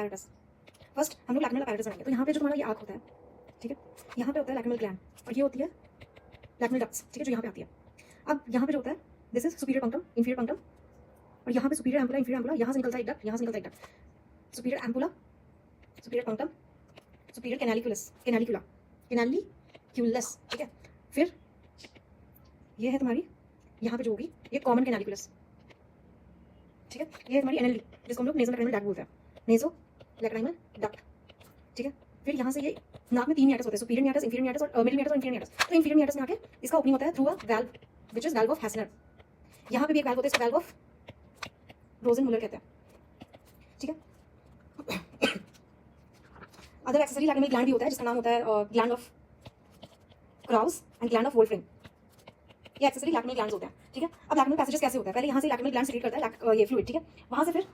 apparatus. First हम लोग lacrimal apparatus बनाएंगे। तो यहाँ पे जो तुम्हारा ये आँख होता है, ठीक है, यहाँ पे होता है लैक्रिमल ग्लैंड और ये होती है लैक्रिमल डक्ट्स, ठीक है, जो यहाँ पे आती है। अब यहाँ पे जो होता है this is superior punctum, inferior punctum, और यहाँ पे सुपीरियर एम्पुला, इंफीरियर एम्पुला, यहाँ से निकलता है एक डक्ट, यहाँ से निकलता है एक duct, superior ampulla, superior punctum, superior canaliculus, canalicula, canaliculus, ठीक है। फिर ये है तुम्हारी यहाँ पे जो होगी ये कॉमन कैनालिकुलस, ठीक है, ये है तुम्हारी एनएलडी जिसको हम लोग नेजो लैक्रिमल डक्ट बोलते हैं, नेजो लैक्रिमल डक्ट, ठीक है। फिर यहाँ से ये नाक में 3 नियाटस होते हैं, सुपीरियर नियाटस, इंफीरियर नियाटस और मिडिल नियाटस और इंफीरियर नियाटस। तो इंफीरियर नियाटस में आके इसका ओपनिंग होता है through a valve which is valve of Hasner. यहाँ पे भी एक वाल्व होता है, इसको वाल्व ऑफ रोजेनमुलर कहते हैं, ठीक है। अदर एक्सेसरी लैक्रिमल ग्लैंड भी होता है जिसका नाम होता है gland of Krause and gland of Wolfring. ये एक्सेसरी लैक्रिमल ग्लैंड्स होते हैं, ठीक है। अब लैक्रिमल पैसेजेस कैसे होता है, पहले यहाँ से लैक्रिमल ग्लैंड सीक्रेट करता है ये फ्लूइड, ठीक है, वहाँ से फिर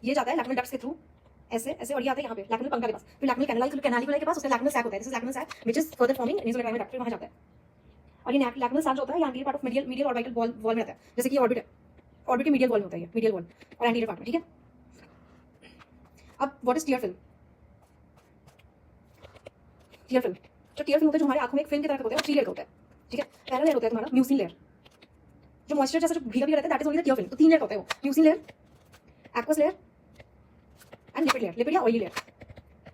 ये जाता है लैक्रिमल डक्ट्स के थ्रू ऐसे ऐसे और ये आता है यहाँ पे लैक्रिमल पंक्टा के पास, फिर लैक्रिमल कैनालिकुला के पास उसका लैक्रिमल सैक होता है, this is lacrimal sac which is further forming nasolacrimal duct, वहाँ जाता है। और ये लैक्रिमल सैक जो होता है ये anterior part of medial orbital wall में रहता है, जैसे कि ऑर्बिट है, ऑर्बिट के मीडियल वॉल में होता है ये मीडियल वॉल और एंटीरियर पार्ट में, ठीक है। अब what is tear film? Tear film, जो टियर फिल्म होता है जो हमारे आंखों में एक फिल्म की तरह होता है, वो 3 लेयर का होता है, ठीक है। पहला लेयर होता है तुम्हारा म्यूसिन लेयर, जो मॉइस्चर जैसा जो भीगा भीगा रहता है, that is only the tear film. तो 3 लेयर होता है वो, mucin layer, aqueous layer and lipid layer, lipid या ऑयली लेयर,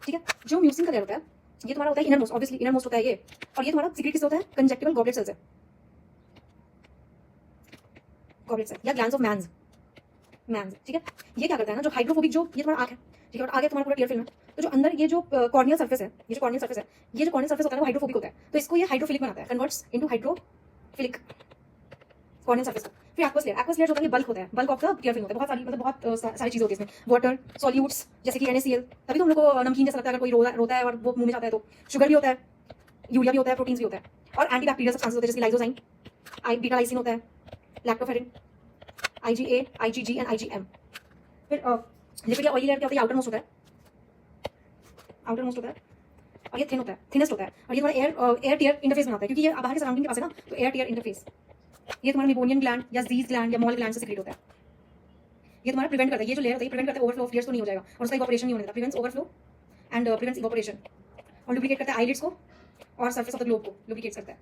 ठीक है। जो म्यूसिन का लेयर होता है ये तुम्हारा होता है inner most, obviously inner most होता है ये, और ये तुम्हारा सीक्रेट किससे होता है? कंजक्टिवल गॉबलेट सेल से, गॉबलेट सेल या ग्लैंड्स ऑफ मैन्स, ठीक है। ये क्या करता है ना, जो हाइड्रोफोबिक जो ये तुम्हारा आंख है, ठीक है, और आगे तुम्हारा पूरा टियर फिल्म है, तो जो अंदर ये जो कॉर्नियल सर्फेस है, ये जो कॉर्नियल सर्फेस है, ये जो कॉर्नियल सर्फेस होता है वो हाइड्रोफोबिक होता है, तो इसको ये हाइड्रोफिलिक बनाता है, converts into hydrophilic corneal surface को। फिर एक्वस लेयर जो होता है बल्क होता है, bulk of the tear film होता है, बहुत सारी मतलब बहुत सारी चीजें होती है इसमें, वाटर सॉल्यूट्स जैसे कि NaCl, तभी तो हम लोग को नमकीन जैसा लगता है अगर कोई रोता है और वो मुंह में जाता है, तो शुगर भी होता है, यूरिया भी होता है, प्रोटीन्स भी होता है, और एंटीबैक्टीरियल सब्सटेंसेस होते हैं जैसे लाइसोजाइम, बीटा लाइसिन होता है, lactoferrin, IgA, IgG and IgM। फिर लिपिड या ऑयली लेयर क्या होता है? आउटर मोस्ट होता है, आउटर मोस्ट होता है, और ये थिन होता है, थिनेस्ट होता है, और ये तुम्हारा एयर टियर इंटरफेस बनाता है, क्योंकि ये बाहर के सराउंडिंग के पास है ना, तो एयर टियर इंटरफेस ये तुम्हारा मेबोनियन ग्लैंड या जीज ग्लैंड या मॉल ग्लैंड से सीक्रेट होता है। ये तुम्हारा प्रिवेंट करता है, ये जो लेयर होता है प्रिवेंट करता है ओवरफ्लो ऑफ टियर्स, तो नहीं हो जाएगा और उसका इवोपरेशन नहीं होने देता, prevents overflow and prevents evaporation, और लुब्रिकेट करता है आईलिड्स को और सरफेस ऑफ द ग्लोब को लुब्रिकेट करता है।